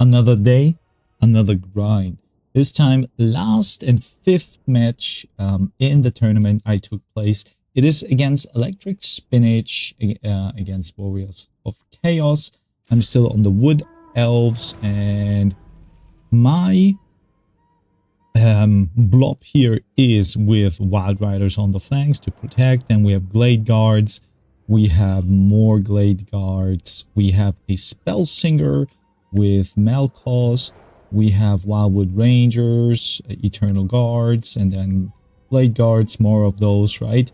Another day, another grind. This time, last and fifth match in the tournament I took place. It is against Electric Spinach, against Warriors of Chaos. I'm still on the Wood Elves, and my blob here is with Wild Riders on the flanks to protect. Then we have Glade Guards. We have more Glade Guards. We have a Spell Singer with Malcos. We have Wildwood Rangers, Eternal Guards, and then Blade Guards, more of those, right?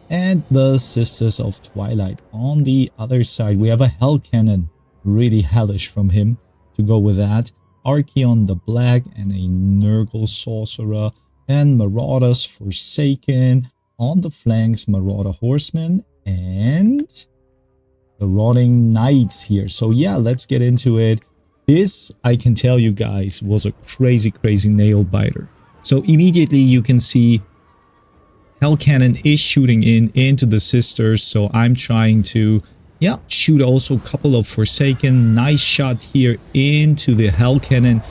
And the Sisters of Twilight. On the other side, we have a Hell Cannon, really hellish from him to go with that. Archeon the Black and a Nurgle Sorcerer, and Marauders Forsaken. On the flanks, Marauder Horsemen and the Rotting Knights here. So yeah, let's get into it. This, I can tell you guys, was a crazy nail biter. So immediately you can see Hell Cannon is shooting into the Sisters. So I'm trying to, yeah, shoot also a couple of Forsaken. Nice shot here into the Hell Cannon.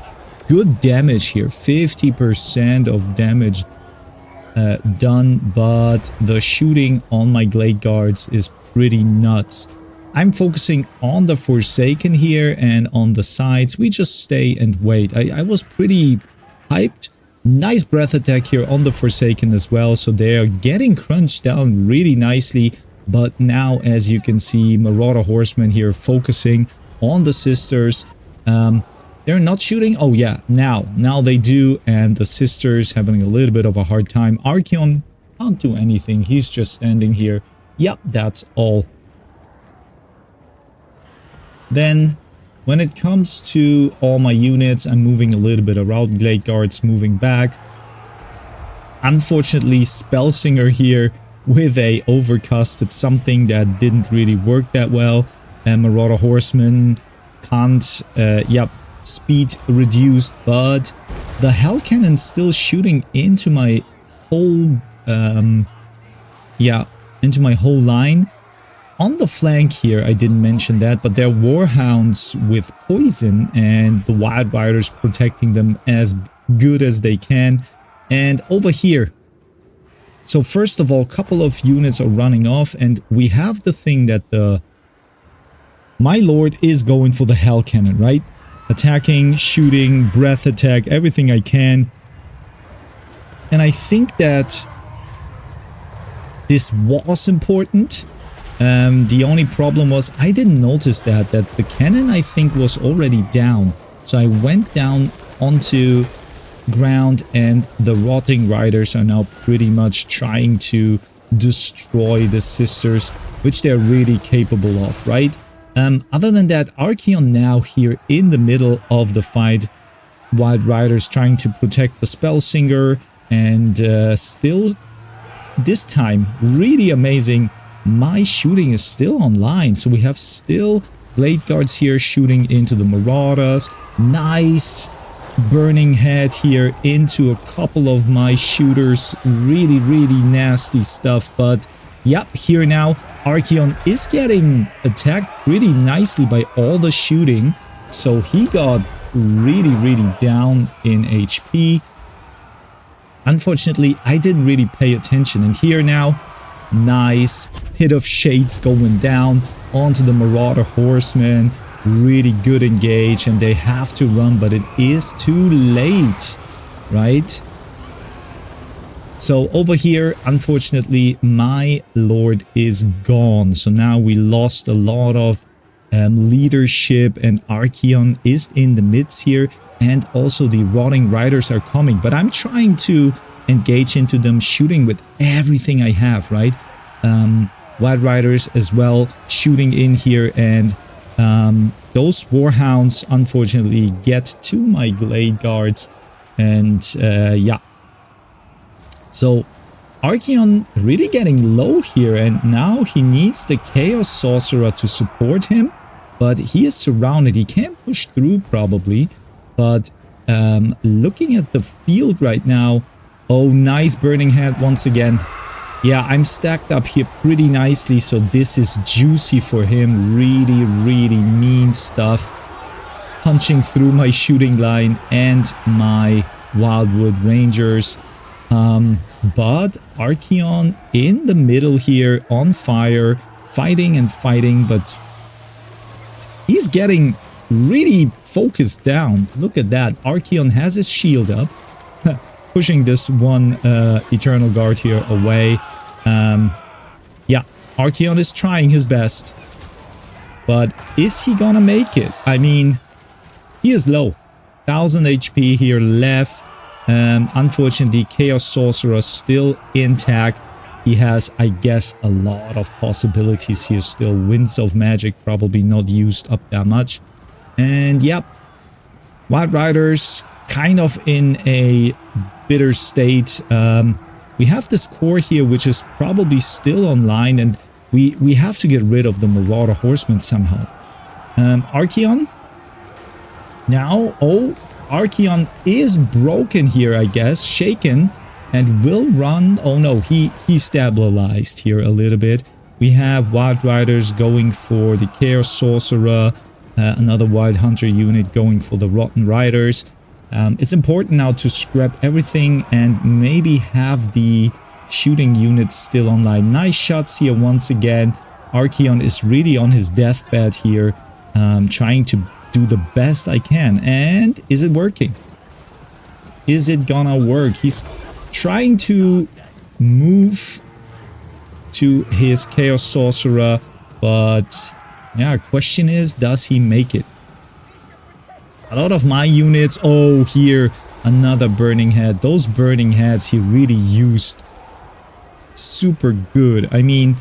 Good damage here, 50% of damage done, but the shooting on my Glade Guards is pretty nuts. I'm focusing on the Forsaken here, and on the sides we just stay and wait. I was pretty hyped. Nice breath attack here on the Forsaken as well, so they are getting crunched down really nicely. But now, as you can see, Marauder Horsemen here focusing on the Sisters. They're not shooting. Oh yeah, now they do, and the Sisters having a little bit of a hard time. Archeon can't do anything. He's just standing here. Yep, that's all. Then, when it comes to all my units, I'm moving a little bit around. Glade Guards moving back. Unfortunately, Spellsinger here with a overcasted something that didn't really work that well. And Marauder Horseman can't, yep, speed reduced, but the Hell Cannon still shooting into my whole, into my whole line. On the flank here, I didn't mention that, but they're Warhounds with poison, and the Wild Riders protecting them as good as they can. And over here, so first of all, a couple of units are running off, and we have the thing that my lord is going for the Hell Cannon, right? Attacking, shooting, breath attack, everything I can. And I think that this was important. The only problem was I didn't notice that the cannon, I think, was already down. So I went down onto ground, and the Rotting Riders are now pretty much trying to destroy the Sisters, which they're really capable of, right? Other than that, Archeon now here in the middle of the fight. Wild Riders trying to protect the Spellsinger, and still, this time, really amazing. My shooting is still online, so we have still Glade Guards here shooting into the Marauders. Nice burning head here into a couple of my shooters. Really nasty stuff, but yep, here now Archeon is getting attacked pretty nicely by all the shooting, so he got really down in HP. Unfortunately, I didn't really pay attention, and here now, nice Pit of Shades going down onto the Marauder Horsemen. Really good engage, and they have to run, but it is too late, right? So over here, unfortunately, my lord is gone. So now we lost a lot of leadership, and Archeon is in the midst here, and also the Rotting Riders are coming. But I'm trying to engage into them, shooting with everything I have, right? Wild Riders as well shooting in here, and those Warhounds unfortunately get to my Glade Guards, and yeah. So Archeon really getting low here, and now he needs the Chaos Sorcerer to support him, but he is surrounded. He can't push through probably, but looking at the field right now, oh, nice Burning Head once again. Yeah, I'm stacked up here pretty nicely, so this is juicy for him. Really mean stuff. punching through my shooting line and my Wildwood Rangers. But Archeon in the middle here, on fire, fighting and fighting, but he's getting really focused down. Look at that. Archeon has his shield up, pushing this one Eternal Guard here away. Yeah, Archeon is trying his best. But is he gonna make it? I mean, he is low. 1000 HP here left. Unfortunately, Chaos Sorcerer still intact. He has, I guess, a lot of possibilities here still. Winds of Magic probably not used up that much. And yep, Wild Riders kind of in a bitter state. We have this core here, which is probably still online, and we have to get rid of the Marauder Horsemen somehow. Archeon? Now, oh, Archeon is broken here, I guess, shaken, and will run. Oh no, he stabilized here a little bit. We have Wild Riders going for the Chaos Sorcerer, another Wild Hunter unit going for the Rotten Riders. It's important now to scrap everything and maybe have the shooting units still online. Nice shots here once again. Archeon is really on his deathbed here, trying to do the best I can. And is it working? Is it gonna work? He's trying to move to his Chaos Sorcerer, but yeah, question is, does he make it? A lot of my units, oh, here, another Burning Head. Those Burning Heads he really used super good. I mean,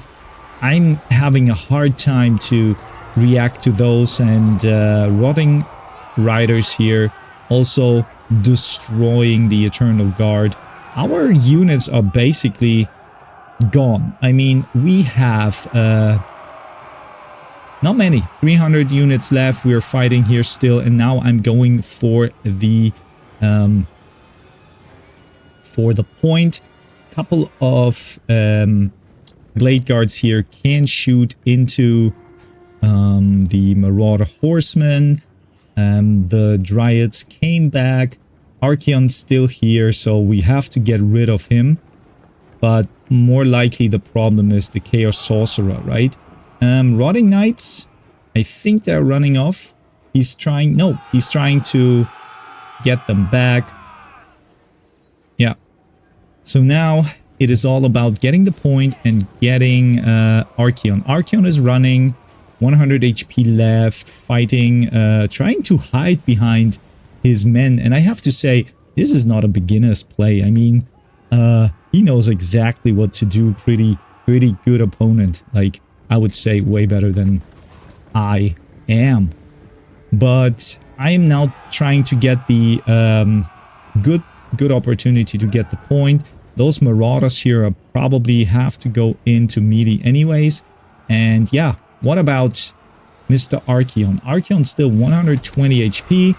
I'm having a hard time to react to those, and Rotting Riders here also destroying the Eternal Guard. Our units are basically gone. I mean, we have not many, 300 units left. We are fighting here still, and now I'm going for the point. Couple of Glade Guards here can shoot into the Marauder Horsemen. The Dryads came back. Archeon's still here, so we have to get rid of him. But more likely the problem is the Chaos Sorcerer, right? Rotting Knights, I think they're running off. He's trying to get them back. Yeah. So now it is all about getting the point and getting Archeon. Archeon is running, 100 HP left, fighting, trying to hide behind his men. And I have to say, this is not a beginner's play. I mean, he knows exactly what to do. Pretty good opponent. Like, I would say way better than I am. But I am now trying to get the good opportunity to get the point. Those Marauders here are probably have to go into melee anyways. And yeah, what about Mr. Archeon? Archeon's still 120 HP.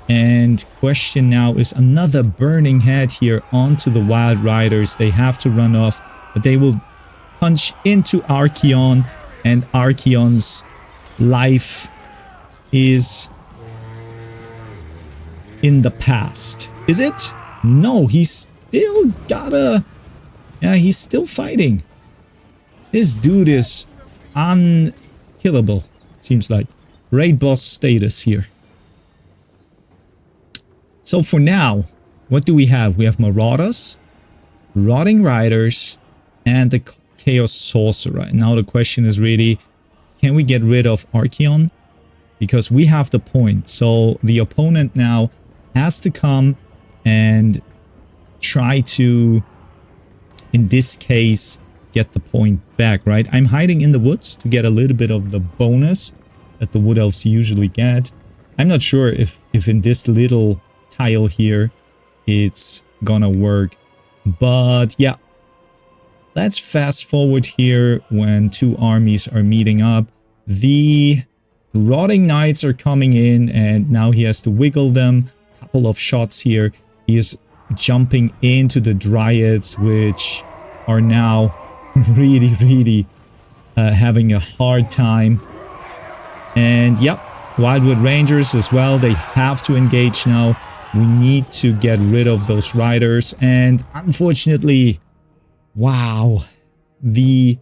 And question now is another Burning Head here onto the Wild Riders. They have to run off, but they will punch into Archeon, and Archeon's life is in the past. Is it? No, he's still gotta... Yeah, he's still fighting. This dude is unkillable, seems like. Raid boss status here. So for now, what do we have? We have Marauders, Rotting Riders, and the Chaos Sorcerer. Now the question is really, can we get rid of Archeon? Because we have the point. So the opponent now has to come and try to, in this case, get the point back, right? I'm hiding in the woods to get a little bit of the bonus that the Wood Elves usually get. I'm not sure if in this little tile here it's gonna work. But yeah, let's fast forward here when two armies are meeting up. The Rotting Knights are coming in, and now he has to wiggle them. Couple of shots here. He is jumping into the Dryads, which are now really having a hard time. And yep, Wildwood Rangers as well, they have to engage now. We need to get rid of those riders. And unfortunately, wow, the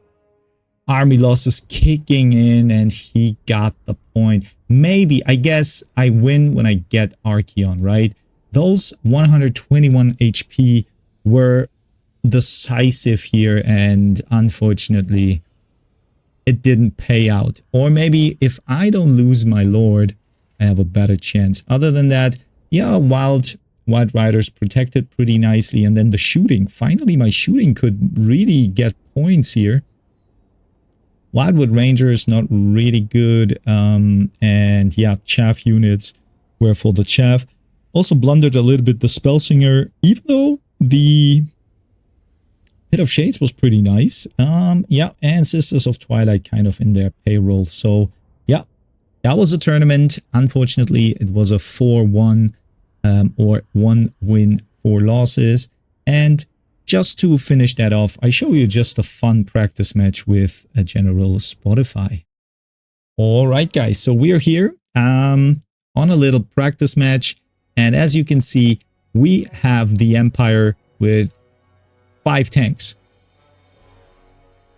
army loss is kicking in and he got the point. Maybe, I guess I win when I get Archeon, right? Those 121 HP were decisive here, and unfortunately it didn't pay out. Or maybe if I don't lose my lord, I have a better chance. Other than that, yeah, Wild Riders protected pretty nicely. And then the shooting, finally my shooting could really get points here. Wildwood Rangers not really good, and yeah, chaff units were for the chaff. Also blundered a little bit the Spellsinger, even though the Pit of Shades was pretty nice. Yeah, and Sisters of Twilight kind of in their payroll. So yeah, that was a tournament. Unfortunately, it was a 4-1 or 1 win, 4 losses. And just to finish that off, I show you just a fun practice match with a General Spotify. All right, guys, so we're here on a little practice match. And as you can see, we have the Empire with 5 tanks.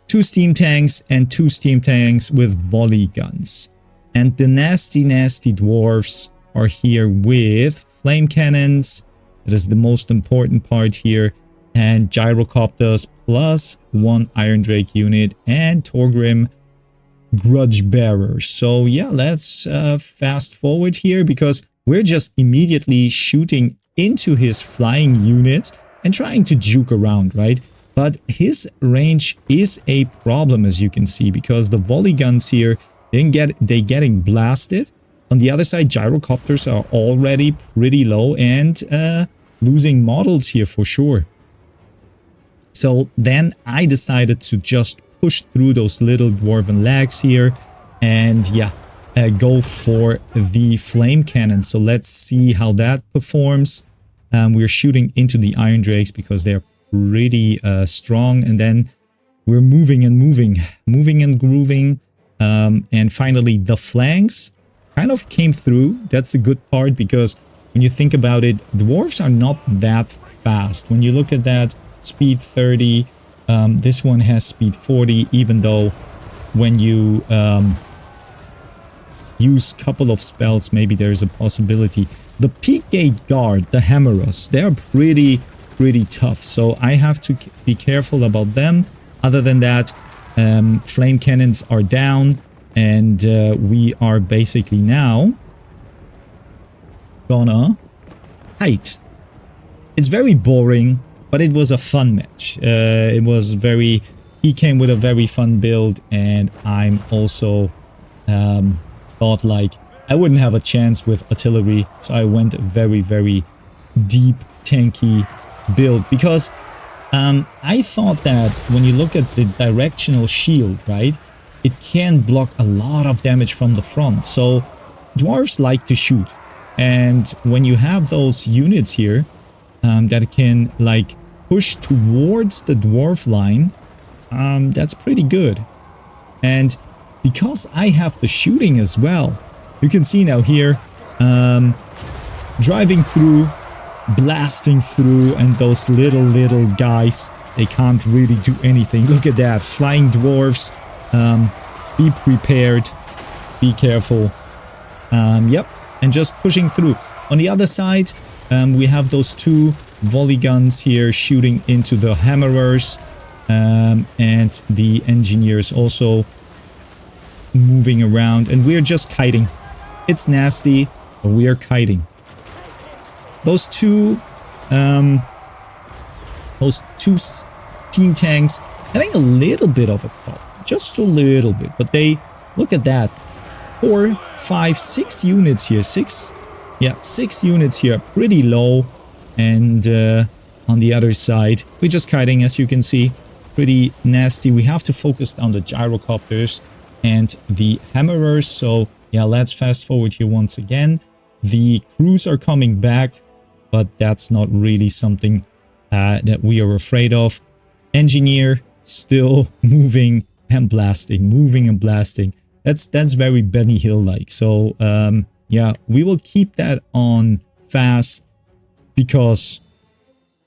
2 steam tanks and 2 steam tanks with volley guns. And the nasty dwarves are here with flame cannons. That is the most important part here. And gyrocopters plus 1 Iron Drake unit and Torgrim grudge bearers. So yeah, let's fast forward here because we're just immediately shooting into his flying units and trying to juke around, right? But his range is a problem, as you can see, because the volley guns here, they getting blasted. On the other side, gyrocopters are already pretty low and losing models here for sure. So then I decided to just push through those little dwarven legs here and yeah, go for the flame cannon. So let's see how that performs. We're shooting into the Iron Drakes because they're pretty strong, and then we're moving and grooving. And finally the flanks kind of came through. That's a good part because when you think about it, dwarves are not that fast. When you look at that, speed 30, this one has speed 40, even though when you use a couple of spells, maybe there's a possibility. The Peak Gate Guard, the Hammerers, they're pretty tough, so I have to be careful about them. Other than that, flame cannons are down, and we are basically now gonna fight. It's very boring, but it was a fun match. It was very... He came with a very fun build, and I'm also thought like I wouldn't have a chance with artillery, so I went a very deep tanky build because I thought that when you look at the directional shield, right, it can block a lot of damage from the front. So dwarves like to shoot, and when you have those units here that can like push towards the dwarf line, that's pretty good. And because I have the shooting as well, you can see now here, driving through, blasting through, and those little guys, they can't really do anything. Look at that, flying dwarves. Be prepared, be careful. Yep, and just pushing through. On the other side, we have those 2 volley guns here shooting into the hammerers, and the engineers also moving around, and we're just kiting. It's nasty, but we are kiting. Those two steam tanks having a little bit of a problem, just a little bit, but they, look at that, 4, 5, 6 units here, 6 units here, pretty low. And on the other side, we're just kiting, as you can see, pretty nasty. We have to focus on the gyrocopters and the hammerers. So yeah, let's fast forward here once again. The crews are coming back, but that's not really something that we are afraid of. Engineer still moving and blasting, That's very Benny Hill like. So yeah, we will keep that on fast because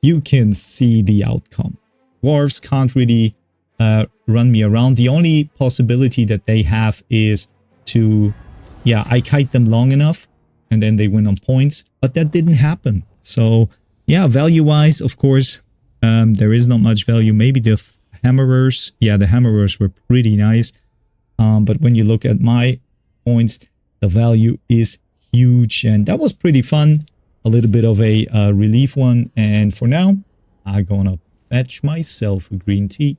you can see the outcome. Dwarves can't really run me around. The only possibility that they have is to, yeah, I kite them long enough and then they win on points, but that didn't happen. So yeah, value-wise, of course, there is not much value. Maybe the hammerers, yeah, the hammerers were pretty nice. But when you look at my points, the value is huge, and that was pretty fun. A little bit of a relief one, and for now, I'm gonna fetch myself a green tea.